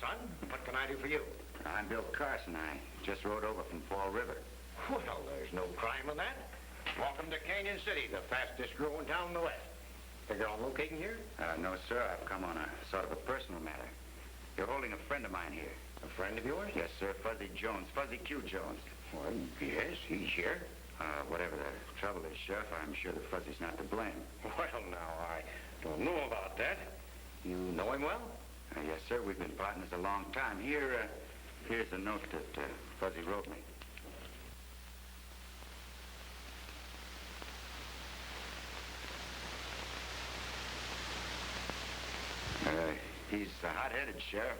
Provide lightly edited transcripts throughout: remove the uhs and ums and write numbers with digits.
son. What can I do for you? I'm Bill Carson. I just rode over from Fall River. Well, there's no crime in that. Welcome to Canyon City, the fastest growing town in the West. Figure on locating here? No, sir. I've come on a sort of a personal matter. You're holding a friend of mine here. A friend of yours? Yes, sir. Fuzzy Jones. Fuzzy Q. Jones. Well, yes, he's here. Whatever the trouble is, Sheriff, I'm sure that Fuzzy's not to blame. Well, now, I don't know about that. You know him well? Yes, sir. We've been partners a long time. Here's a note that Fuzzy wrote me. He's hot-headed, Sheriff.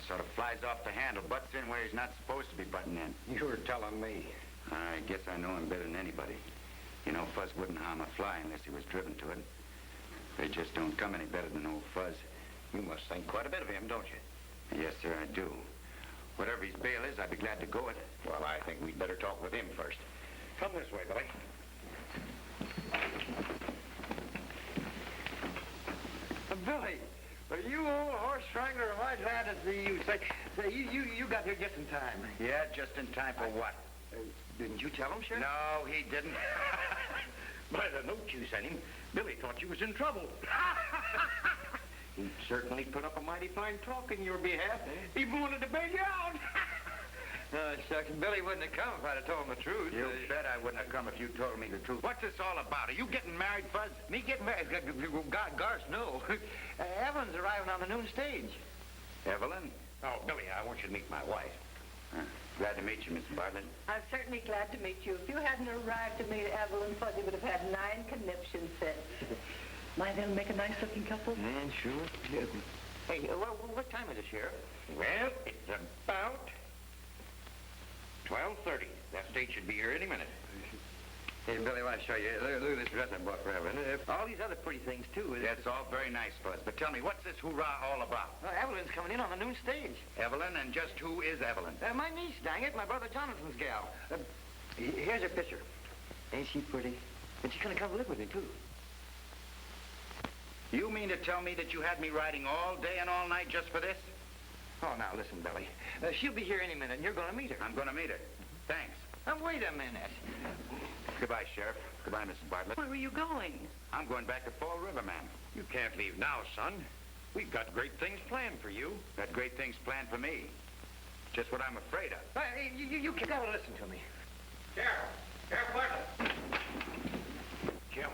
Sort of flies off the handle, butts in where he's not supposed to be butting in. You were telling me. I guess I know him better than anybody. You know, Fuzz wouldn't harm a fly unless he was driven to it. They just don't come any better than old Fuzz. You must think quite a bit of him, don't you? Yes, sir, I do. Whatever his bail is, I'd be glad to go it. Well, I think we'd better talk with him first. Come this way, Billy. Billy, you old horse strangler, am I glad to see you. Say, you got here just in time. Yeah, just in time for what? Didn't you tell him, Sheriff? No, he didn't. By the note you sent him, Billy thought you was in trouble. He certainly put up a mighty fine talk in your behalf. He wanted to bail you out. Shucks, Billy wouldn't have come if I'd have told him the truth. You bet I wouldn't have come if you told me the truth. What's this all about? Are you getting married, Fuzz? Me getting married? Gosh, no. Evelyn's arriving on the noon stage. Evelyn? Oh, Billy, I want you to meet my wife. Glad to meet you, Miss Bartlett. I'm certainly glad to meet you. If you hadn't arrived to meet Evelyn, Fuzzy would have had 9 conniption sets. Might they'll make a nice-looking couple? Man, sure. Hey, what time is it, Sheriff? Well, it's about 12:30. That stage should be here any minute. Hey, Billy, I want to show you. Look at this dress I bought for Evelyn. All these other pretty things, too. That's all very nice, Fuzz. But tell me, what's this hoorah all about? Well, Evelyn's coming in on the noon stage. Evelyn? And just who is Evelyn? My niece, dang it. My brother Jonathan's gal. Here's her picture. Ain't she pretty? And she's going to come live with me, too. You mean to tell me that you had me riding all day and all night just for this? Oh, now, listen, Billy. She'll be here any minute, and you're going to meet her. I'm going to meet her. Thanks. Now, wait a minute. Goodbye, Sheriff. Goodbye, Mrs. Bartlett. Where were you going? I'm going back to Fall River, ma'am. You can't leave now, son. We've got great things planned for you. Got great things planned for me. Just what I'm afraid of. You got to listen to me. Sheriff Bartlett. Jim,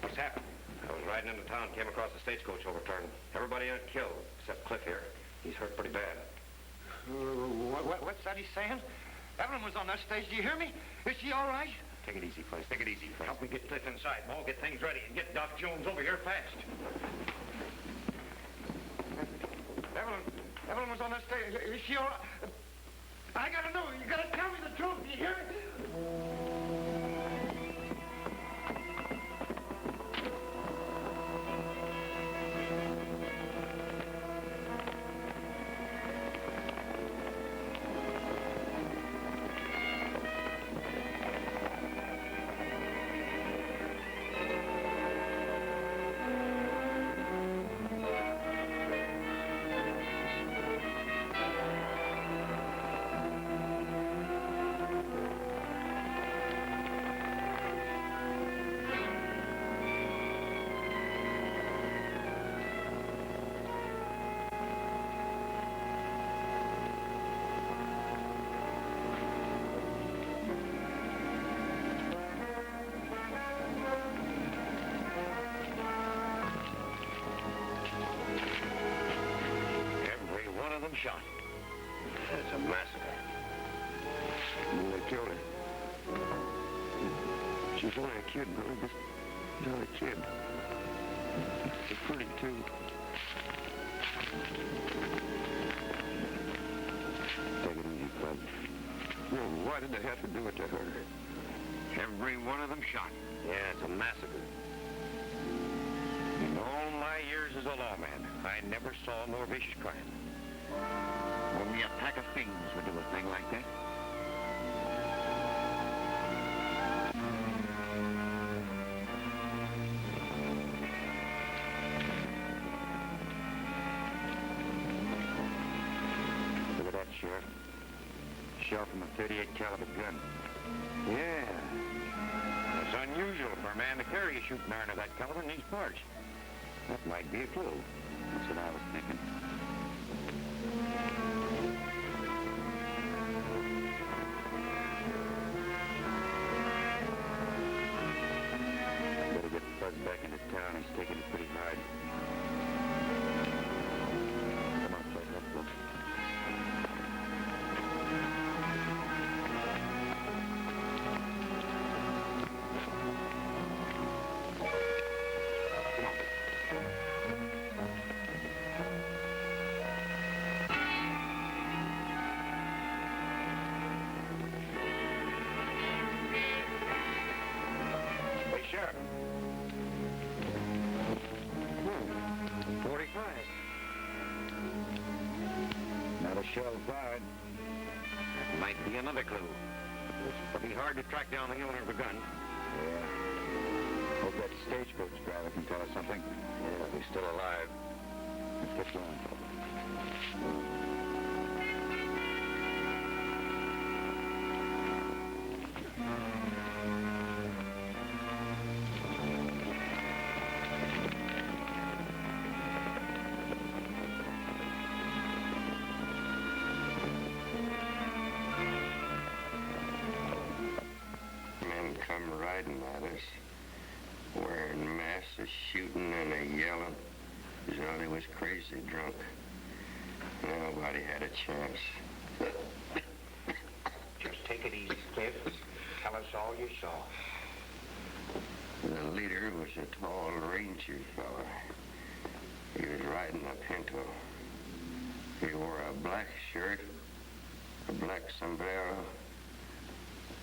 what's happened? I was riding into town, came across a stagecoach overturned. Everybody in it killed, except Cliff here. He's hurt pretty bad. What's that he's saying? Evelyn was on that stage. Do you hear me? Is she all right? Take it easy, Fuzz. Take it easy, Fuzz. Help me get Cliff inside. We'll get things ready and get Doc Jones over here fast. Evelyn was on that stage. Is she all right? I got to know. You got to tell me the truth. Do you hear me? Shot. That's a massacre. They killed her. She was only a kid, Billy. Just a kid. She's pretty, too. Take it easy, Bud. Well, why did they have to do it to her? Every one of them shot. Yeah, it's a massacre. In all my years as a lawman, I never saw more vicious crime. Only a pack of fiends would do a thing like that. Shell from a .38 caliber gun. Yeah. It's unusual for a man to carry a shooting iron of that caliber in these parts. That might be a clue. That's what I was thinking. Better get Fuzz back into town. He's taking it pretty hard. Come on, Fuzz, let's go. Sheriff. 45. Not a shell fired. That might be another clue. It's pretty hard to track down the owner of the gun. Yeah. Hope that stagecoach driver can tell us something. Yeah, if he's still alive. Let's get going. Men come riding at us, wearing masks, shooting and yelling. As though they was crazy drunk. Nobody had a chance. Just take it easy, Cliff. Tell us all you saw. The leader was a tall ranger fella. He was riding a pinto. He wore a black shirt, a black sombrero.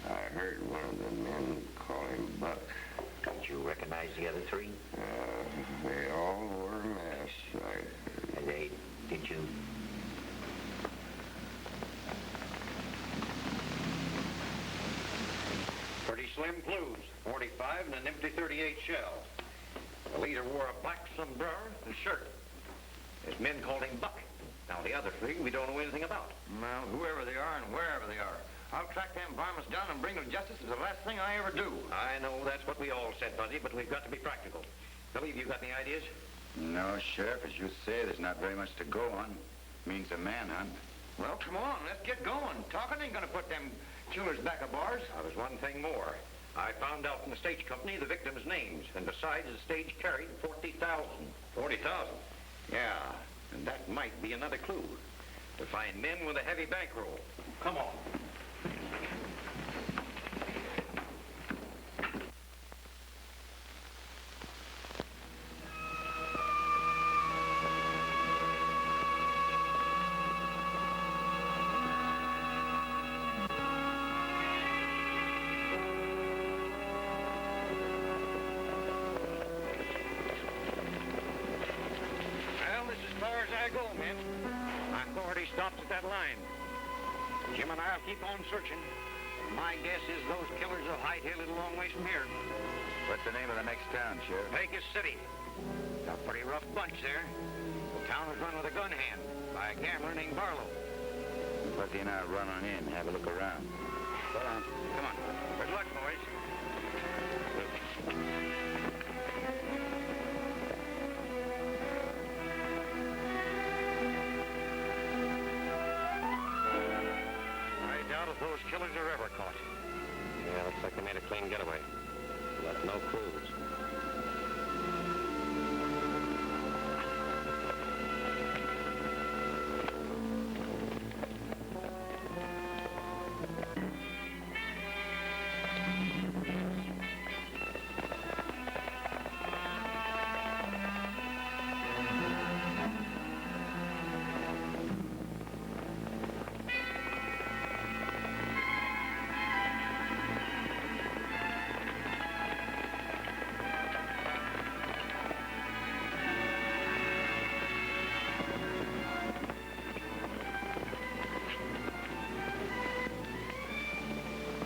I heard one of the men call him Buck. Don't you recognize the other three? They all wore masks. Did you? Pretty slim clues. 45 and an empty .38 shell. The leader wore a black sombrero and shirt. His men called him Buck. Now, the other three we don't know anything about. Well, whoever they are and wherever they are, I'll track them varmints down and bring them to justice. It's the last thing I ever do. I know that's what we all said, Fuzzy, but we've got to be practical. Billy, have you got any ideas? No, Sheriff, as you say, there's not very much to go on. Means a manhunt. Well, come on, let's get going. Talking ain't gonna put them killers back of bars. Now, there's one thing more. I found out from the stage company the victims' names, and besides, the stage carried 40,000. 40,000? Yeah, and that might be another clue. To find men with a heavy bankroll. Come on. Go, men. Authority stops at that line. Jim and I'll keep on searching. My guess is those killers will hide here a little long ways from here. What's the name of the next town, Sheriff? Pecos City. It's a pretty rough bunch there. The town is run with a gun hand by a gambler named Barlow. Fuzzy and I'll run on in and have a look around. Go on. Come on. Good luck, boys. Those killers are ever caught. Yeah, looks like they made a clean getaway. Left no clues.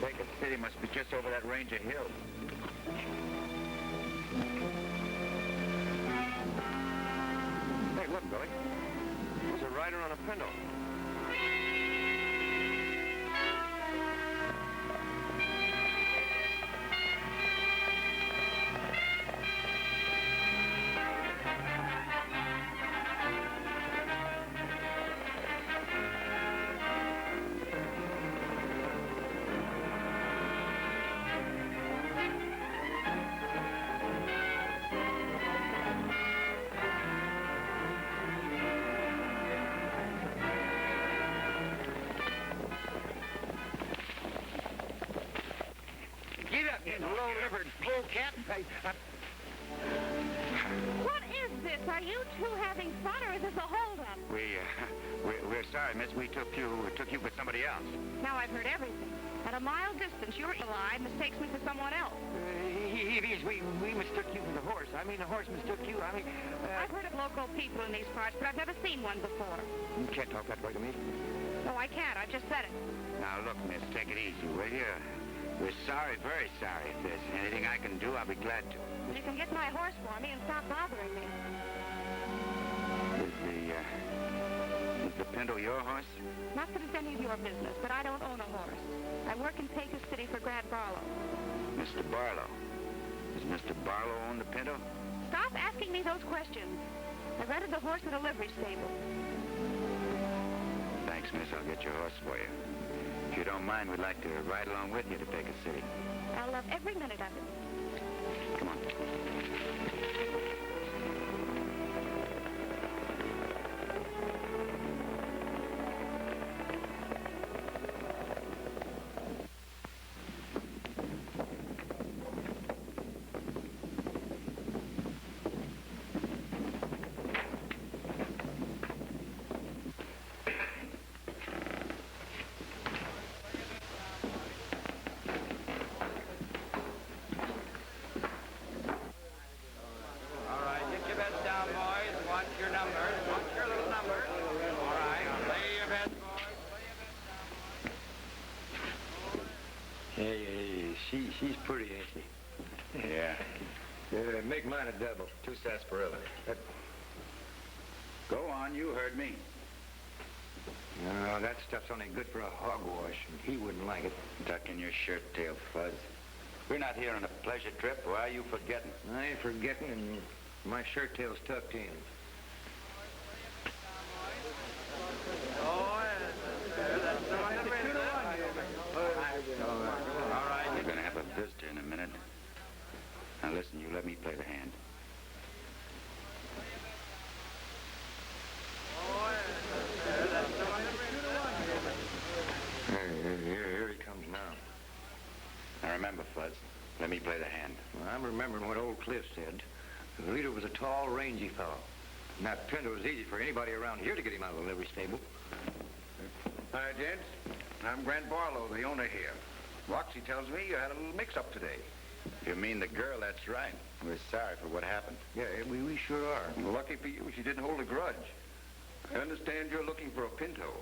Pecos City must be just over that range of hills. Hey, look, Billy. There's a rider on a pinto. old cat. What is this? Are you two having fun, or is this a holdup? We're sorry, miss. We took you for somebody else. Now I've heard everything. At a mile distance, your ally mistakes me for someone else. We mistook you for the horse. I mean, the horse mistook you. I've heard of local people in these parts, but I've never seen one before. You can't talk that way to me. No, I can't. I've just said it. Now, look, miss, take it easy, will you? We're sorry, very sorry. If there's anything I can do, I'll be glad to. You can get my horse for me and stop bothering me. Is the Pinto your horse? Not that it's any of your business, but I don't own a horse. I work in Pecos City for Grant Barlow. Mr. Barlow. Does Mr. Barlow own the Pinto? Stop asking me those questions. I rented the horse at a livery stable. Thanks, miss. I'll get your horse for you. If you don't mind, we'd like to ride along with you to Pecos City. I'll love every minute of it. Come on. She's pretty, ain't she? Yeah. Make mine a double. 2 sarsaparilla. Go on, you heard me. No, that stuff's only good for a hogwash, and he wouldn't like it. Tuck in your shirt tail, Fuzz. We're not here on a pleasure trip. Why are you forgetting? I ain't forgetting, and my shirt tail's tucked in. We're going to have a visitor in a minute. Now listen, you let me play the hand. Here he comes now. Now remember, Fuzz, let me play the hand. Well, I'm remembering what old Cliff said. The leader was a tall, rangy fellow. And that Pinto was easy for anybody around here to get him out of the livery stable. Hi, gents. I'm Grant Barlow, the owner here. Roxy tells me you had a little mix-up today. You mean the girl? That's right. We're sorry for what happened. Yeah, we sure are. Well, lucky for you, she didn't hold a grudge. I understand you're looking for a Pinto.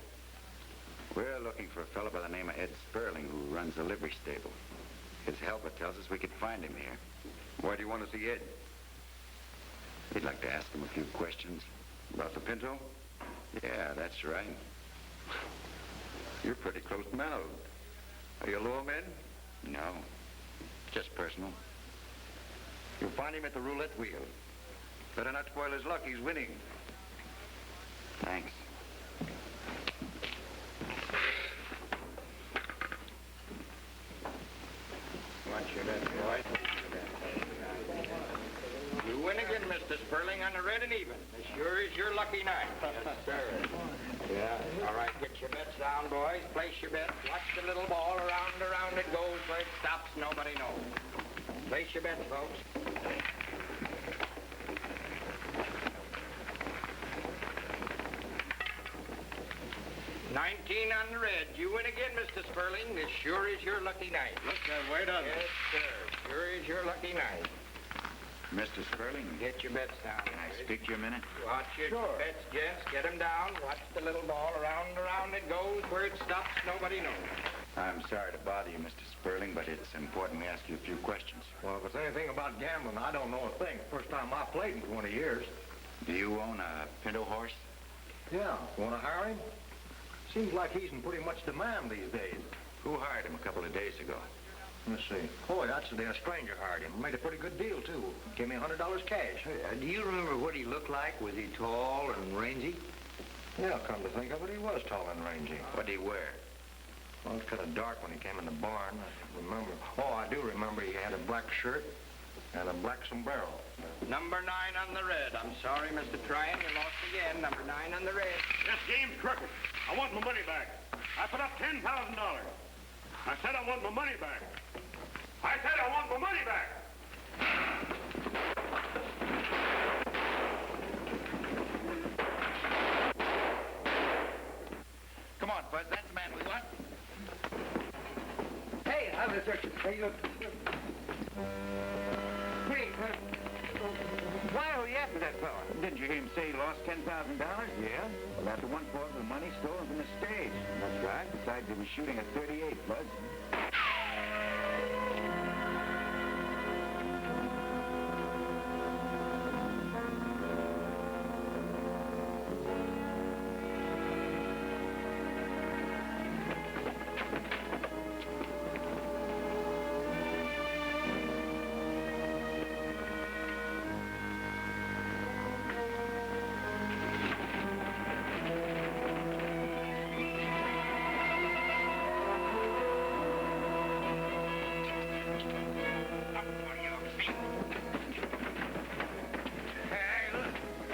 We're looking for a fellow by the name of Ed Sperling who runs a livery stable. His helper tells us we could find him here. Why do you want to see Ed? We'd like to ask him a few questions. About the Pinto? Yeah, that's right. You're pretty close-mouthed. Are you lawmen? No, just personal. You'll find him at the roulette wheel. Better not spoil his luck. He's winning. Thanks. Watch your bet, boy. You win again, Mr. Sperling, on the red and even. As sure as your lucky night. Yes, sir. Yeah. All right, get your bets down, boys. Place your bets. Watch the little ball around it goes. Where it stops, nobody knows. Place your bets, folks. 19 on the red. You win again, Mr. Sperling. This sure is your lucky night. Looks that way, doesn't it? Yes, sir. Sure is your lucky night. Mr. Sperling, Get your bets down. can I speak to you a minute? Watch your bets, gents. Get them down. Watch the little ball around it goes. Where it stops, nobody knows. I'm sorry to bother you, Mr. Sperling, but it's important we ask you a few questions. Well, if it's anything about gambling, I don't know a thing. First time I played in 20 years. Do you own a Pinto horse? Yeah. Want to hire him? Seems like he's in pretty much demand these days. Who hired him a couple of days ago? Let's see. Oh, actually, a stranger hired him. Made a pretty good deal, too. Gave me $100 cash. Do you remember what he looked like? Was he tall and rangy? Yeah, come to think of it, he was tall and rangy. What did he wear? Well, it was kind of dark when he came in the barn. I remember. Oh, I do remember he had a black shirt and a black sombrero. Number 9 on the red. I'm sorry, Mr. Tryon. You lost again. Number 9 on the red. This game's crooked. I want my money back. I put up $10,000. I said I want my money back. I said I want my money back. Come on, Buzz. That's the man we want. Hey, how's this, sir? Hey, look. Hey, why are we after that fella? Didn't you hear him say he lost $10,000? Yeah? Well, that's the one-fourth of the money stolen from the stage. That's right. Besides, he was shooting a .38, Buzz.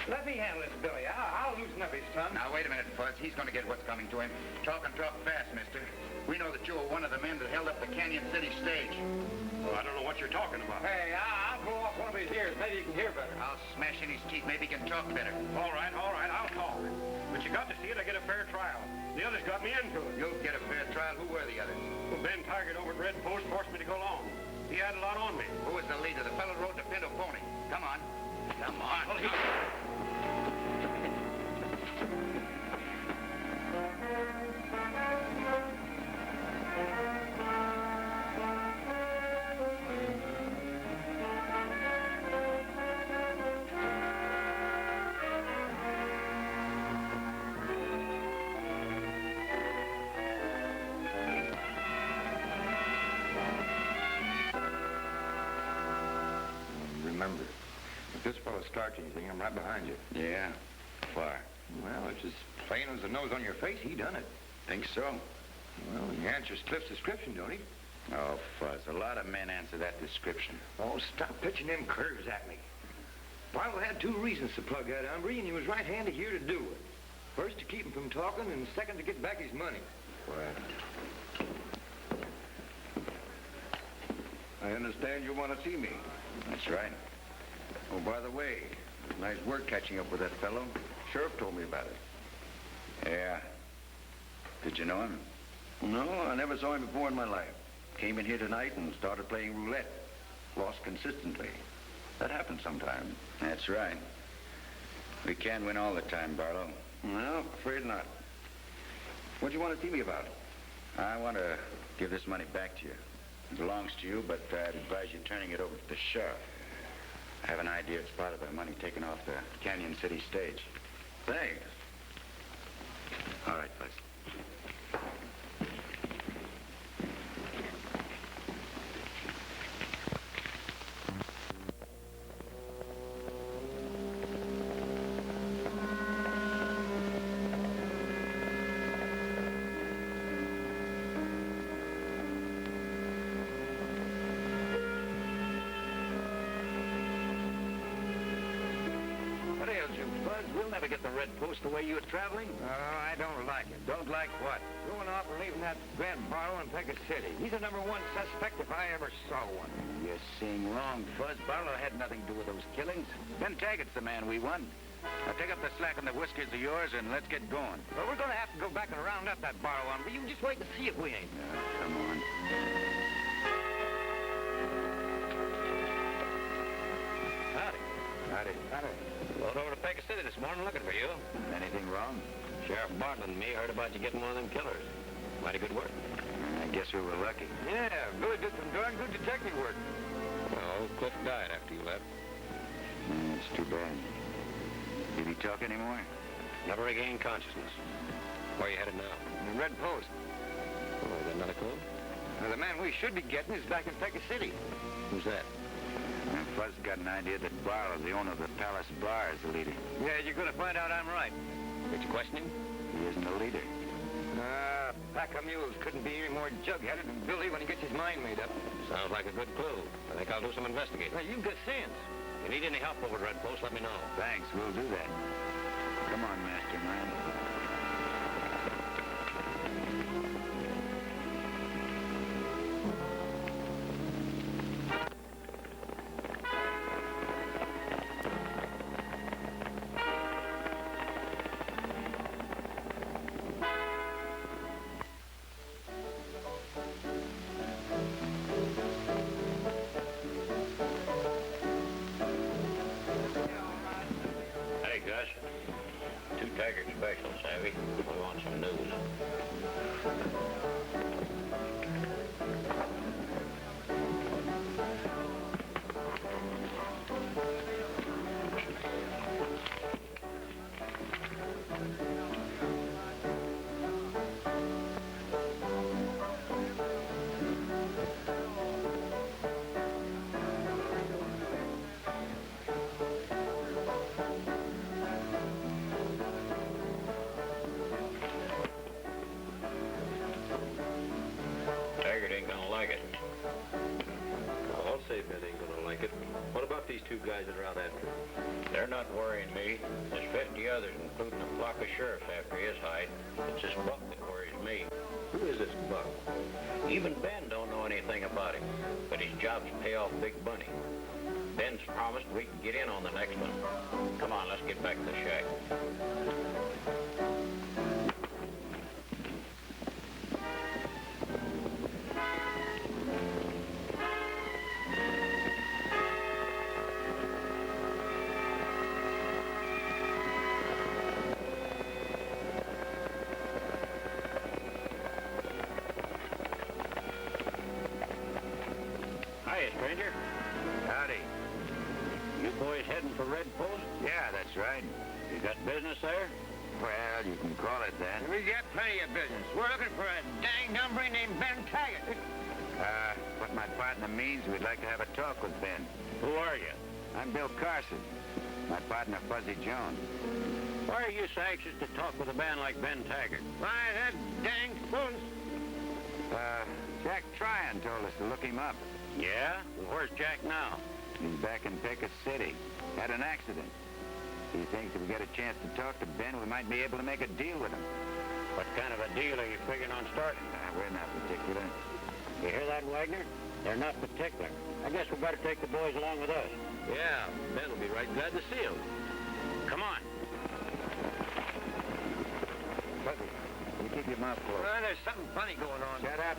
Let me handle this, Billy. I'll loosen up his tongue. Now, wait a minute, Fuzz. He's going to get what's coming to him. Talk fast, mister. We know that you were one of the men that held up the Canyon City stage. Well, I don't know what you're talking about. Hey, I'll blow off one of his ears. Maybe you can hear better. I'll smash in his teeth. Maybe he can talk better. All right, I'll talk. But you got to see it, I get a fair trial. The others got me into it. You'll get a fair trial. Who were the others? Well, Ben Taggart over at Red Post forced me to go along. He had a lot on me. Who was the leader? The fellow who rode the Pinto pony. Come on. Come on. Well, he... Remember, if this fellow starts anything, I'm right behind you. Yeah. Far. Well, it's as plain as the nose on your face. He done it. Think so? Well, he answers Cliff's description, don't he? Oh, Fuzz. A lot of men answer that description. Oh, stop pitching them curves at me. Barlow had two reasons to plug that hombre, and he was right-handed here to do it. First, to keep him from talking, and second, to get back his money. What? I understand you want to see me. That's right. Oh, by the way, nice work catching up with that fellow. Sheriff told me about it. Yeah. Did you know him? No, I never saw him before in my life. Came in here tonight and started playing roulette. Lost consistently. That happens sometimes. That's right. We can't win all the time, Barlow. No, afraid not. What do you want to see me about? I want to give this money back to you. It belongs to you, but I'd advise you turning it over to the sheriff. I have an idea it's part of the money taken off the Canyon City stage. Thanks. All right, Buzz. What ails you, Buzz? We'll never get the Red Post the way you're traveling. Oh, I don't like it. Don't like what? Going off and leaving that Grant Barlow in Pecos City. He's the #1 suspect if I ever saw one. You're seeing wrong, Fuzz. Barlow had nothing to do with those killings. Ben Taggart's the man we won. Now take up the slack on the whiskers of yours and let's get going. Well, we're going to have to go back and round up that Barlow one, but you just wait and see if we ain't. Come on. Howdy. Howdy. Howdy. Rode over to Pecos City this morning looking for you. Anything wrong? Sheriff Bartlett and me heard about you getting one of them killers. Mighty good work. I guess we were lucky. Yeah, Billy did some darn good detective work. Well, Cliff died after you left. It's too bad. Did he talk anymore? Never regained consciousness. Where you headed now? The Red Post. Oh, got another clue? The man we should be getting is back in Pecos City. Who's that? Fuzz got an idea that Barlow, the owner of the Palace Bar, is the leader. Yeah, you're going to find out I'm right. Did you question him? He isn't the leader. Pack of mules couldn't be any more jug-headed than Billy when he gets his mind made up. Sounds like a good clue. I think I'll do some investigating. Well, you've got sense. If you need any help over at Red Post, let me know. Thanks, we'll do that. Come on, mastermind. guys that are out after him? They're not worrying me. There's 50 others, including a flock of sheriffs after his hide. It's this Buck that worries me. Who is this Buck? Even Ben don't know anything about him, but his jobs pay off big money. Ben's promised we can get in on the next one. Come on, let's get back to the shack. Hiya, stranger. Howdy. You boys heading for Red Post? Yeah, that's right. You got business there? Well, you can call it that. We got plenty of business. We're looking for a dang hombre named Ben Taggart. What my partner means, we'd like to have a talk with Ben. Who are you? I'm Bill Carson. My partner, Fuzzy Jones. Why are you so anxious to talk with a man like Ben Taggart? Why, that dang fool's... Jack Tryon told us to look him up. Yeah? Well, where's Jack now? He's back in Pecos City. Had an accident. He thinks if we get a chance to talk to Ben, we might be able to make a deal with him. What kind of a deal are you figuring on starting? We're not particular. You hear that, Wagner? They're not particular. I guess we better take the boys along with us. Yeah, Ben will be right glad to see him. Come on. Fuzzy, you keep your mouth closed. Well, there's something funny going on. Shut up.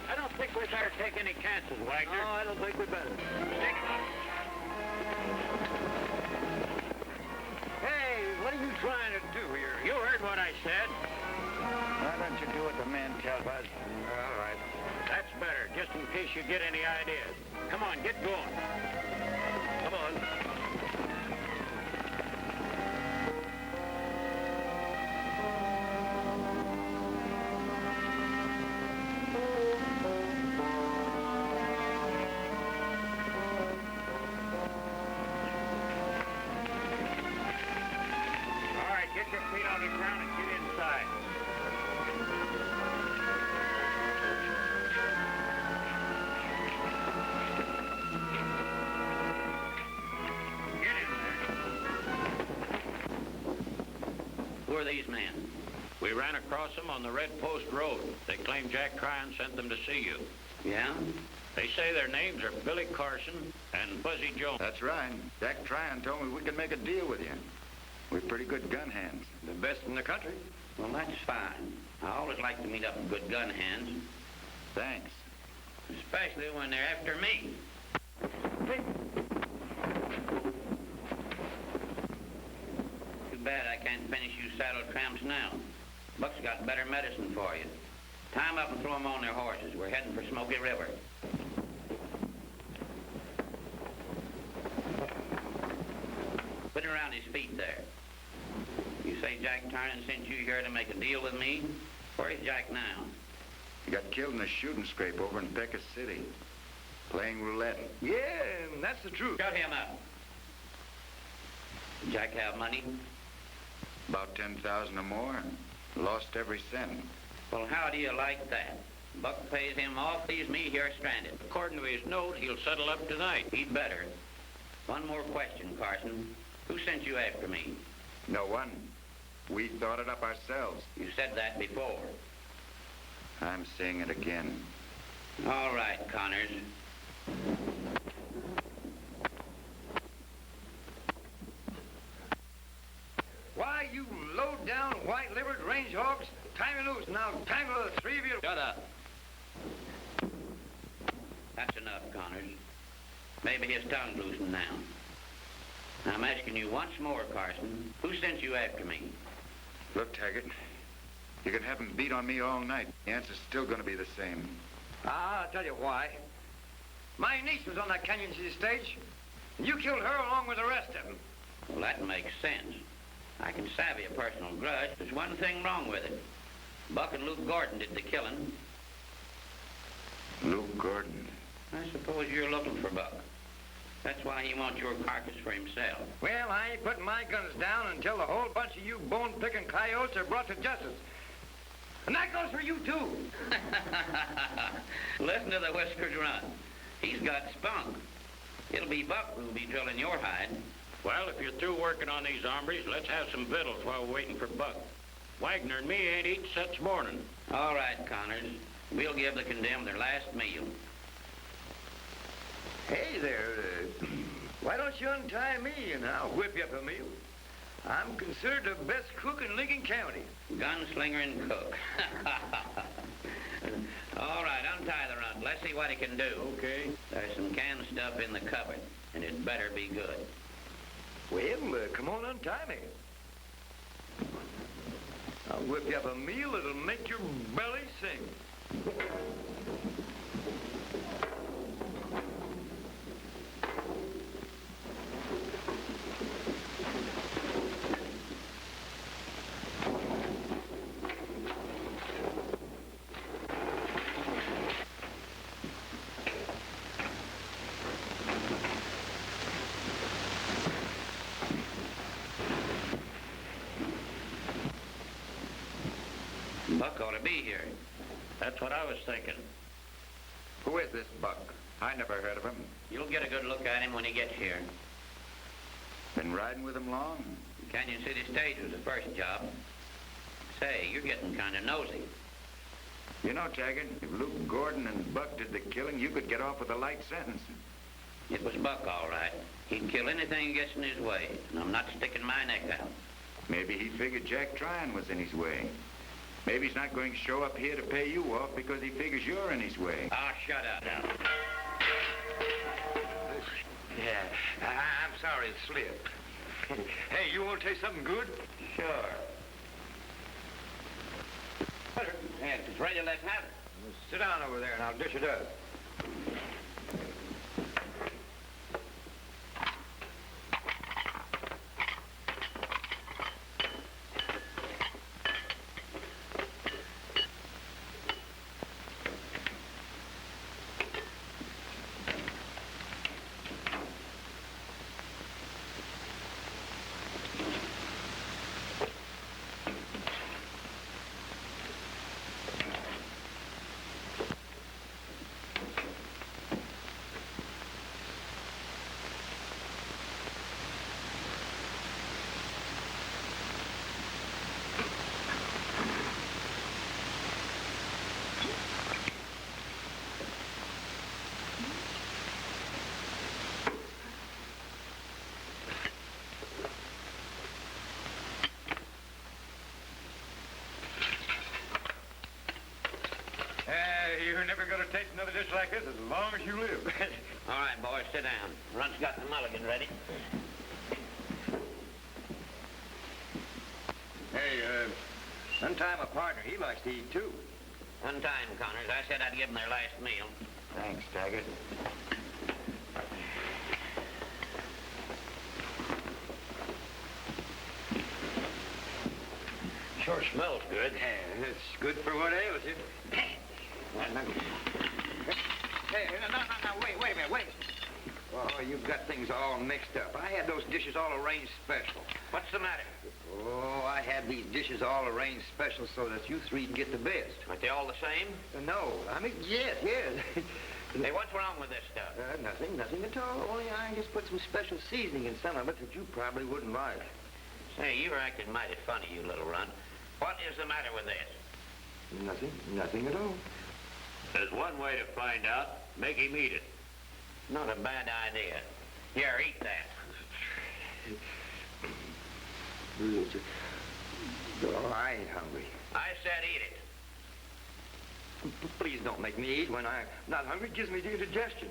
I don't think we better take any chances, Wagner. No, I don't think we better. Stick 'em up. Hey, what are you trying to do here? You heard what I said. Why don't you do what the man tells us? All right. That's better, just in case you get any ideas. Come on, get going. Come on. All right, get your feet on the ground and get inside. Get in there. Who are these men? We ran across them on the Red Post Road. They claim Jack Tryon sent them to see you. Yeah? They say their names are Billy Carson and Fuzzy Jones. That's right. Jack Tryon told me we could make a deal with you. We're pretty good gun hands. The best in the country. Well, that's fine. I always like to meet up with good gun hands, Thanks. especially when they're after me. Too bad I can't finish you saddle tramps now. Buck's got better medicine for you. Tie 'em up and throw 'em on their horses. We're heading for Smoky River. Put it around his feet there. You say Jack Tryon sent you here to make a deal with me? Where's Jack now? He got killed in a shooting scrape over in Pecos City. Playing roulette. Yeah, that's the truth. Shut him up. Jack have money? About 10,000 or more. Lost every cent. Well, how do you like that? Buck pays him off, leaves me here stranded. According to his note, he'll settle up tonight. He'd better. One more question, Carson. Who sent you after me? No one. We thought it up ourselves. You said that before. I'm saying it again. All right, Connors. Why, you low-down, white-livered range hogs, tie me loose. Now tangle the three of you. Shut up. That's enough, Connors. Maybe his tongue's loosened now. I'm asking you once more, Carson. Who sent you after me? Look, Taggart, you can have him beat on me all night. The answer's still going to be the same. I'll tell you why. My niece was on that Canyon City stage, and you killed her along with the rest of them. Well, that makes sense. I can savvy a personal grudge. There's one thing wrong with it. Buck and Luke Gordon did the killing. Luke Gordon? I suppose you're looking for Buck. That's why he wants your carcass for himself. Well, I ain't putting my guns down until the whole bunch of you bone-picking coyotes are brought to justice. And that goes for you, too. Listen to the whiskers run. He's got spunk. It'll be Buck who'll be drilling your hide. Well, if you're through working on these hombres, let's have some victuals while we're waiting for Buck. Wagner and me ain't eaten since morning. All right, Connors. We'll give the condemned their last meal. Hey there, why don't you untie me and I'll whip you up a meal? I'm considered the best cook in Lincoln County. Gunslinger and cook. All right, untie the runt. Let's see what he can do. Okay. There's some canned stuff in the cupboard, and it better be good. Well, come on, untie me. I'll whip you up a meal that'll make your belly sing. Buck ought to be here. That's what I was thinking. Who is this Buck? I never heard of him. You'll get a good look at him when he gets here. Been riding with him long? Canyon City stage was the first job. Say, you're getting kind of nosy. You know, Taggart, if Luke Gordon and Buck did the killing, you could get off with a light sentence. It was Buck, all right. He'd kill anything that gets in his way, and I'm not sticking my neck out. Maybe he figured Jack Tryon was in his way. Maybe he's not going to show up here to pay you off because he figures you're in his way. Ah, shut up now. Yeah, I'm sorry it slipped. Hey, you want to taste something good? Sure. Yeah, it's ready, let's have it. Sit down over there and I'll dish it up. You're never going to taste another dish like this as long as you live. All right, boys, sit down. Runt's got the mulligan ready. Hey, untie my partner. He likes to eat, too. Untie him, Connors. I said I'd give them their last meal. Thanks, Taggart. Sure smells good. Yeah, it's good for what ails you. Hey, no, wait a minute, wait. Oh, you've got things all mixed up. I had those dishes all arranged special. What's the matter? Oh, I had these dishes all arranged special so that you three can get the best. Aren't they all the same? No, I mean, yes. Hey, what's wrong with this stuff? Nothing at all. Only I just put some special seasoning in some of it that you probably wouldn't like. Say, you're acting mighty funny, you little runt. What is the matter with this? Nothing at all. There's one way to find out. Make him eat it. Not a bad idea. Here, eat that. Oh, I ain't hungry. I said eat it. Please don't make me eat when I'm not hungry. It gives me the indigestion.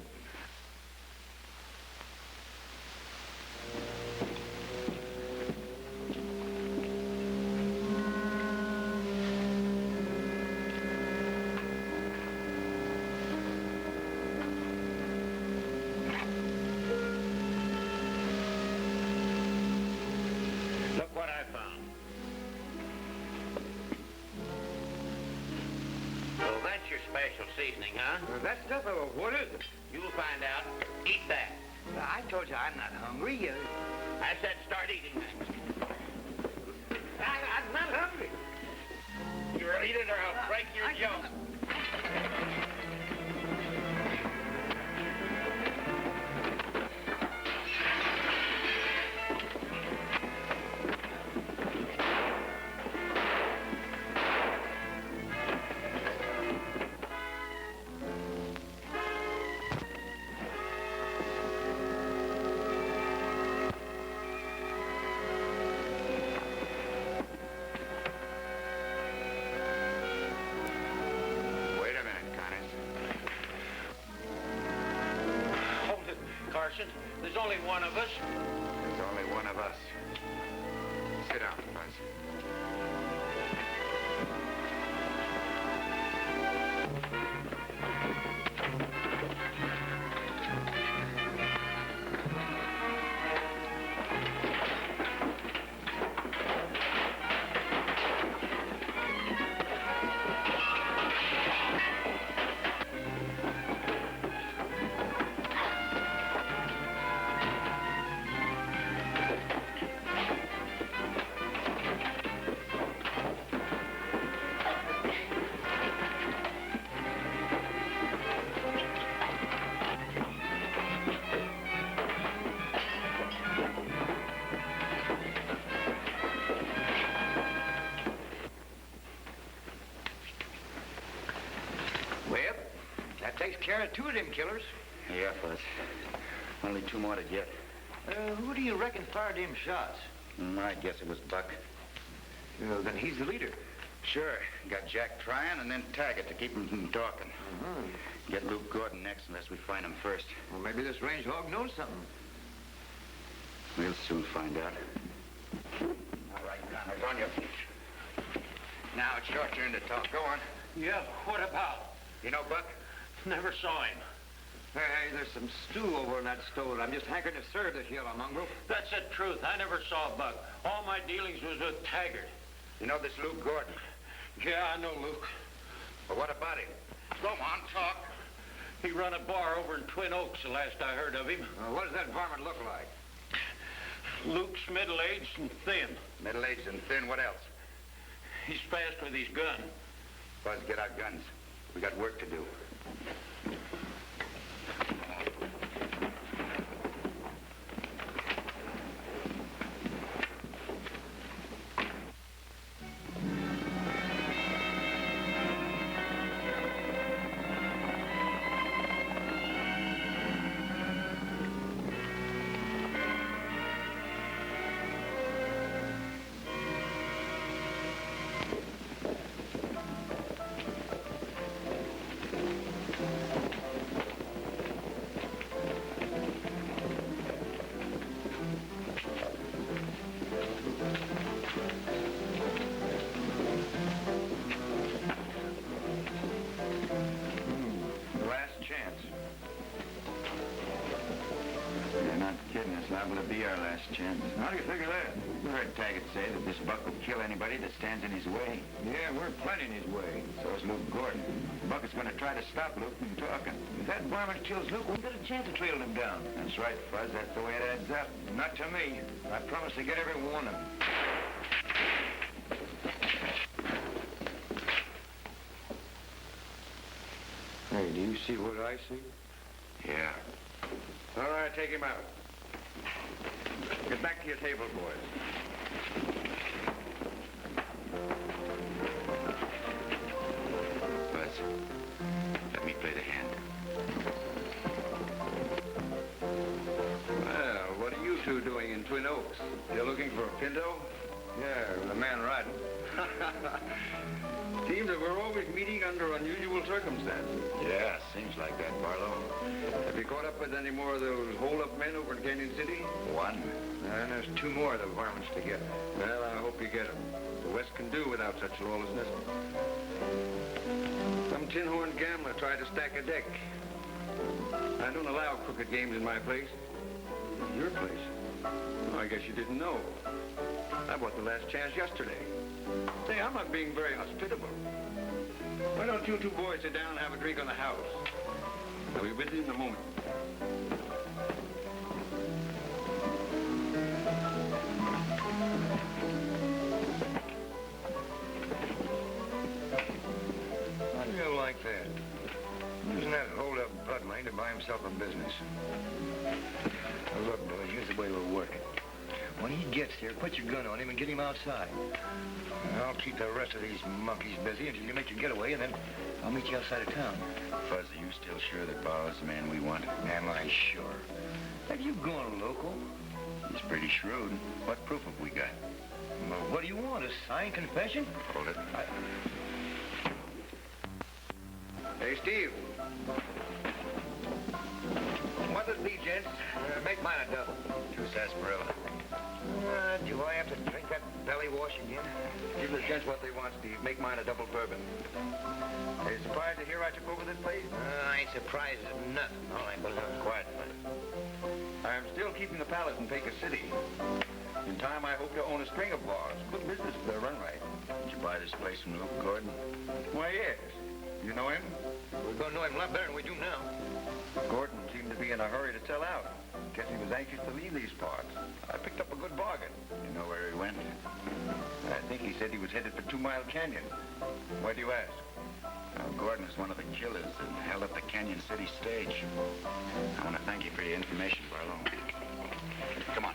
Look what I found. seasoning, huh? That stuff, what is it? You'll find out. Eat that. I told you I'm not hungry. I said start eating that. I'm not hungry. You'll eat it or I'll break your jaw. Carson. There's only one of us. There's only one of us. Sit down, Buzz. Care of two of them killers. Yeah, Fuzz. Only two more to get. Who do you reckon fired them shots? I guess it was Buck. Then he's the leader. Sure. Got Jack trying and then Taggart to keep him from talking. Get Luke Gordon next unless we find him first. Well, maybe this range hog knows something. We'll soon find out. All right, Connors, on your feet. Now it's your turn to talk. Go on. Yeah, what about? You know Buck? Never saw him. Hey, there's some stew over in that stove. I'm just hankering to serve this yellow mongrel. That's the truth. I never saw Buck. All my dealings was with Taggart. You know this Luke Gordon? Yeah, I know Luke. But what about him? Go on, talk. He run a bar over in Twin Oaks the last I heard of him. What does that varmint look like? Luke's middle-aged and thin. Middle-aged and thin, what else? He's fast with his gun. Buzz, get our guns. We got work to do. Chance. How do you figure that? You heard Taggart say that this Buck will kill anybody that stands in his way. Yeah, we're plenty in his way. So is Luke Gordon. Buck is going to try to stop Luke from talking. If that varmint kills Luke, we've got a chance of trailing him down. That's right, Fuzz. That's the way it adds up. Not to me. I promise to get every one of them. Hey, do you see what I see? Yeah. All right, take him out. Get back to your table, boys. Buzz, let me play the hand. Well, what are you two doing in Twin Oaks? You're looking for a pinto? Yeah, the man riding. Seems that we're always meeting under unusual circumstances. Yeah, seems like that, Barlow. Have you caught up with any more of those hold-up men over in Canyon City? One. And there's two more of the varmints to get. Well, I hope you get them. The West can do without such lawlessness. Some tin-horn gambler tried to stack a deck. I don't allow crooked games in my place. Your place? Oh, I guess you didn't know. I bought the last chance yesterday. Say, I'm not being very hospitable. Why don't you two boys sit down and have a drink on the house? I'll be with you in a moment. How do you like that? Using that hold-up bloodline to buy himself a business. Now, look, boys, here's the way we'll work it. When he gets here, put your gun on him and get him outside. I'll keep the rest of these monkeys busy until you make your getaway, and then I'll meet you outside of town. Fuzz, are you still sure that Barlow's the man we want? Am I sure? Have you gone local? He's pretty shrewd. What proof have we got? Well, what do you want, a signed confession? Hold it. Hey, Steve. What'll it be, gents? Make mine a double. Two sarsaparilla. Do I have to drink that belly wash again? Give the gents what they want, Steve. Make mine a double bourbon. Are you surprised to hear I took over this place? I ain't surprised at nothing. All I was quiet about it. I'm still keeping the palace in Pecos City. In time, I hope to own a string of bars. Good business if they're run right. Did you buy this place from Luke Gordon? Why, yes. You know him? We're going to know him a lot better than we do now. Gordon seemed to be in a hurry to sell out. Guess he was anxious to leave these parts. I picked up a good bargain. You know where he went? I think he said he was headed for 2 Mile Canyon. Why do you ask? Gordon is one of the killers that held up the Canyon City stage. I want to thank you for your information, Barlow. Come on.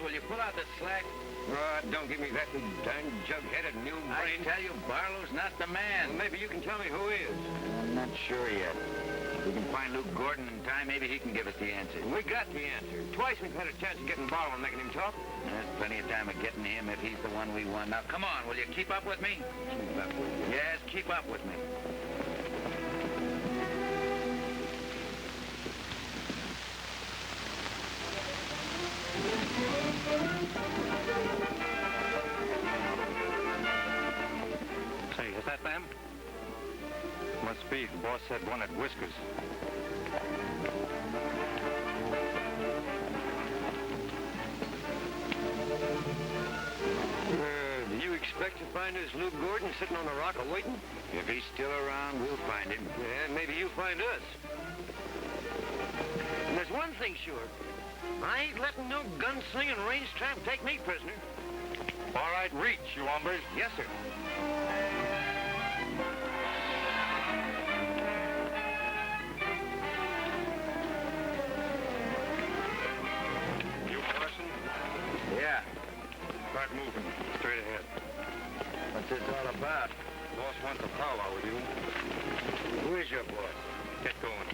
Will you pull out the slack? Don't give me that darn jug-headed new brain. I tell you, Barlow's not the man. Well, maybe you can tell me who is. I'm not sure yet. If we can find Luke Gordon in time, maybe he can give us the answer. We got the answer. Twice we've had a chance of getting Barlow and making him talk. There's plenty of time of getting him if he's the one we want. Now, come on, will you keep up with me? Keep up with you. Yes, keep up with me. Say, is that them? Must be. The boss said one had whiskers. Do you expect to find us Luke Gordon sitting on a rock a-waiting? If he's still around, we'll find him. Yeah, maybe you find us. And there's one thing sure. I ain't letting no gunslinging range tramp take me prisoner. All right, reach, you hombres. Yes, sir. You, Carson? Yeah. Start moving. Straight ahead. What's this all about? Boss wants a powwow with you. Who is your boss? Get going.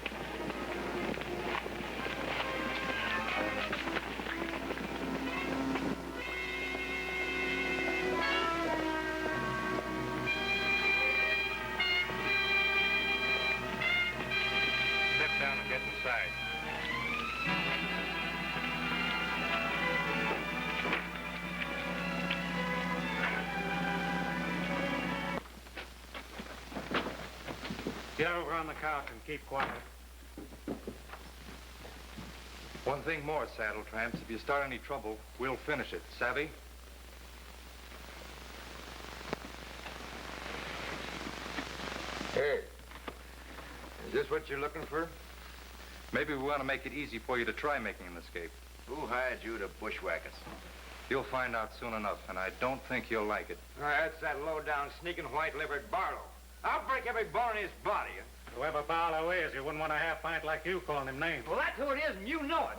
Step down and get inside. Get over on the couch and keep quiet. One thing more, saddle tramps. If you start any trouble, we'll finish it. Savvy? Hey, is this what you're looking for? Maybe we want to make it easy for you to try making an escape. Who hired you to bushwhack us? You'll find out soon enough, and I don't think you'll like it. That's that low-down, sneaking, white-livered Barlow. I'll break every bone in his body. Whoever Barlow is, you wouldn't want a half-pint like you calling him names. Well, that's who it is, and you know it.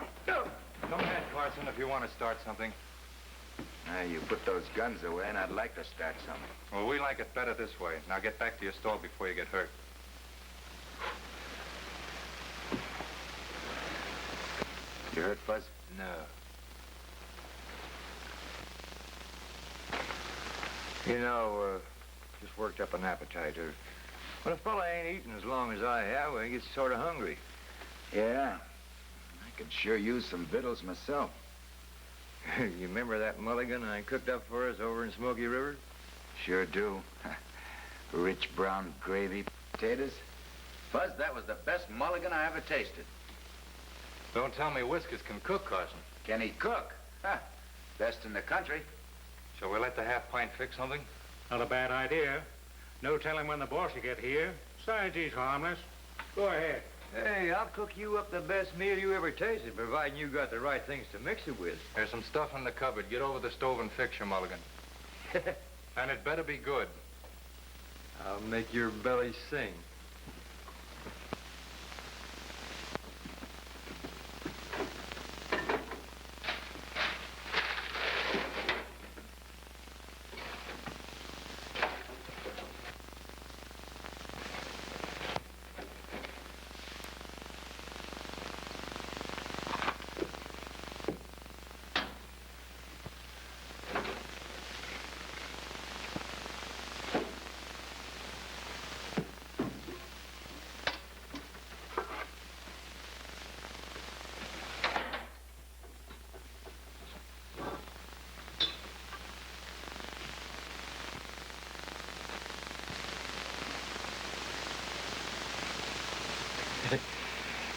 Come ahead, Carson, if you want to start something. You put those guns away, and I'd like to start something. Well, we like it better this way. Now get back to your stall before you get hurt. You hurt, Fuzz? No. You know, Just worked up an appetite. When a fella ain't eaten as long as I have, well, he gets sort of hungry. Yeah. I could sure use some victuals myself. You remember that mulligan I cooked up for us over in Smoky River? Sure do. Rich brown gravy, potatoes. Buzz, that was the best mulligan I ever tasted. Don't tell me Whiskers can cook, Carson. Can he cook? Ha! Best in the country. Shall we let the half pint fix something? Not a bad idea. No telling when the boss will get here. Besides, he's harmless. Go ahead. Hey, I'll cook you up the best meal you ever tasted, providing you got the right things to mix it with. There's some stuff in the cupboard. Get over the stove and fix your mulligan. And it better be good. I'll make your belly sing.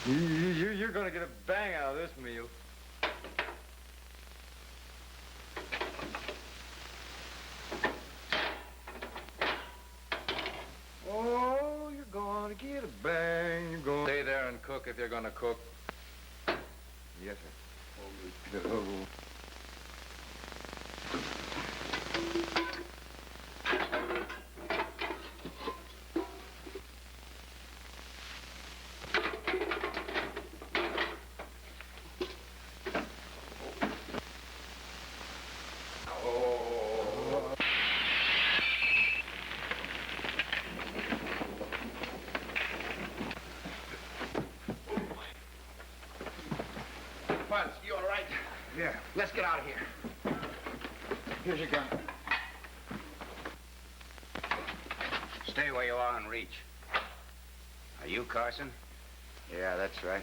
You're gonna get a bang out of this meal. Oh, you're gonna get a bang. You're gonna Stay there and cook if you're gonna cook. Yes, sir. Oh. Buzz, you all right? Yeah. Let's get out of here. Here's your gun. Stay where you are and reach. Are you Carson? Yeah, that's right.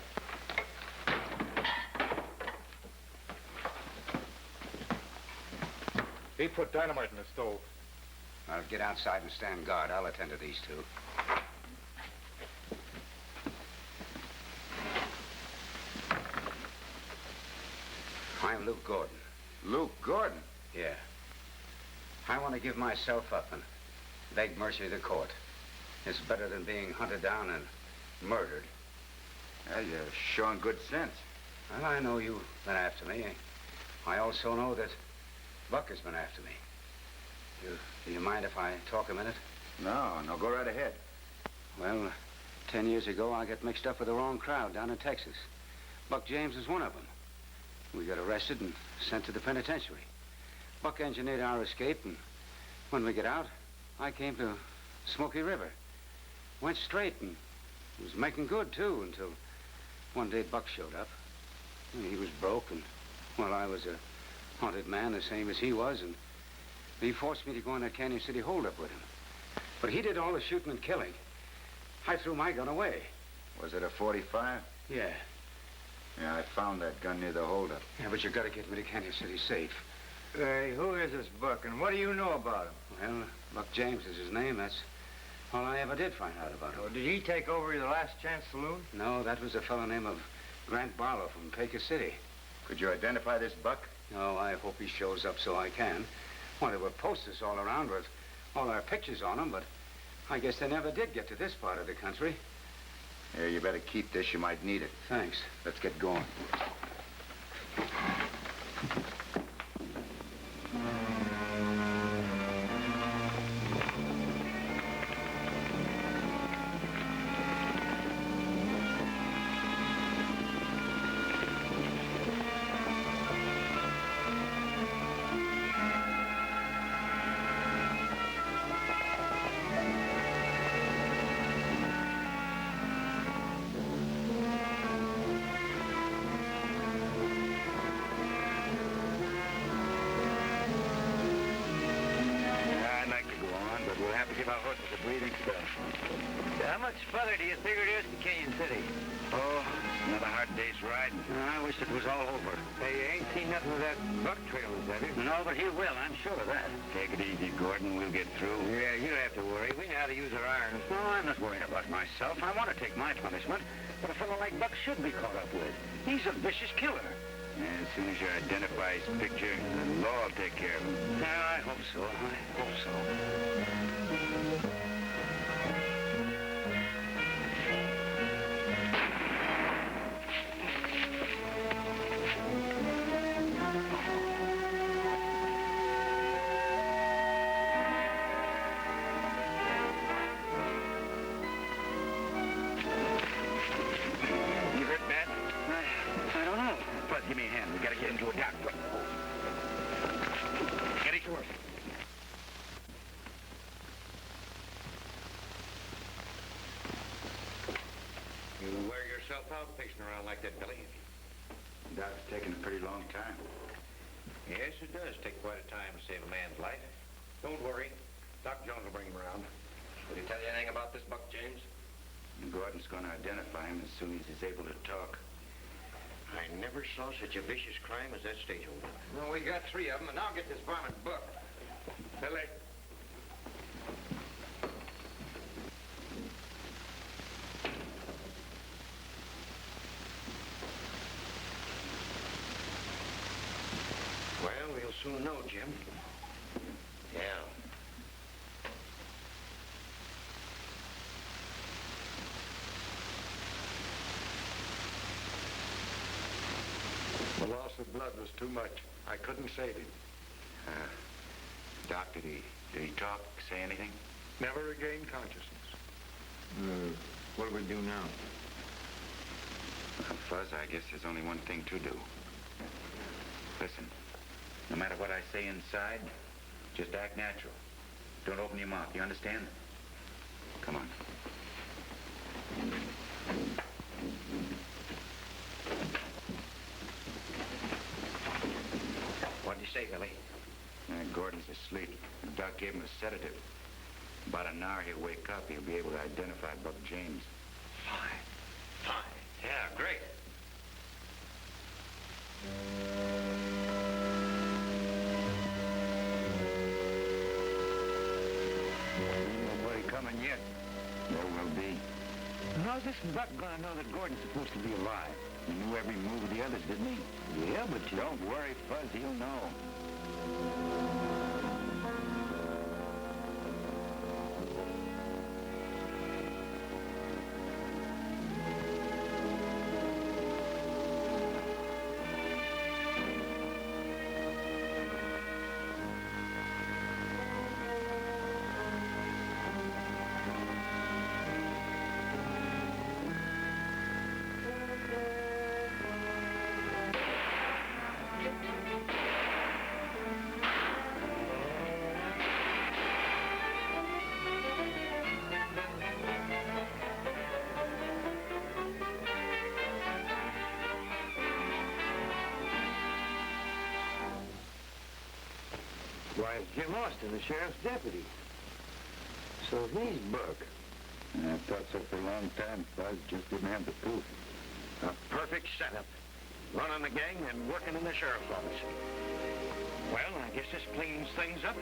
He put dynamite in the stove. I'll get outside and stand guard. I'll attend to these two. I'm Luke Gordon. Luke Gordon? Yeah. I want to give myself up and beg mercy of the court. It's better than being hunted down and murdered. Well, you're showing good sense. Well, I know you've been after me. I also know that Buck has been after me. Do you mind if I talk a minute? No, go right ahead. Well, 10 years ago, I got mixed up with the wrong crowd down in Texas. Buck James was one of them. We got arrested and sent to the penitentiary. Buck engineered our escape, and when we got out, I came to Smoky River. Went straight and was making good, too, until one day Buck showed up. He was broke, and, well, I was a haunted man, the same as he was, and he forced me to go on that Canyon City holdup with him. But he did all the shooting and killing. I threw my gun away. Was it a 45? Yeah. Yeah, I found that gun near the holdup. Yeah, but you gotta get me to Canyon City safe. Hey, who is this Buck, and what do you know about him? Well, Buck James is his name. That's all I ever did find out about him. Oh, did he take over the Last Chance Saloon? No, that was a fellow named Grant Barlow from Pecos City. Could you identify this Buck? No, I hope he shows up so I can. Well, there were posters all around with all our pictures on them, but I guess they never did get to this part of the country. Here, you better keep this. You might need it. Thanks. Let's get going. Crawford. It's a breathing spell. How much further do you figure it is to Canyon City? Oh, another hard day's ride. I wish it was all over. Hey, you ain't seen nothing of that buck trailers, have you? No, but he will, I'm sure of that. Take it easy, Gordon. We'll get through. Yeah, you don't have to worry. We know how to use our irons. No, I'm not worried about myself. I want to take my punishment. But a fellow like Buck should be caught up with. He's a vicious killer. As soon as you identify his picture, the law will take care of him. Yeah, I hope so. I hope so. You hurt bad? I don't know. Buzz, give me a hand. We gotta get into a doctor. Get it to us. You wear yourself out pacing around like that, Billy. Doc's taking a pretty long time. Yes, it does take quite a time to save a man's life. Don't worry. Doc Jones will bring him around. Did he tell you anything about this Buck James? Gordon's going to identify him as soon as he's able to talk. I never saw such a vicious crime as that stageholder. Well, we got 3 of them, and I'll get this varmint Buck. Billy. Well, we'll soon know, Jim. Yeah. The loss of blood was too much. I couldn't save him. Doc, did he talk, say anything? Never regained consciousness. What do we do now? Well, Fuzz, I guess there's only one thing to do. Listen, no matter what I say inside, just act natural. Don't open your mouth, you understand? Come on. What'd you say, Billy? Gordon's asleep. Doc gave him a sedative. About an hour he'll wake up. He'll be able to identify Buck James. Fine. Yeah, great. Ain't nobody coming yet. There will be. How's this Buck gonna know that Gordon's supposed to be alive? He knew every move of the others, didn't he? Yeah, but Don't worry, Fuzz. He'll know. Why, it's Jim Austin, the sheriff's deputy. So he's Buck. I thought so for a long time. Fuzz just didn't have the proof. A perfect setup. Running the gang and working in the sheriff's office. Well, I guess this cleans things up.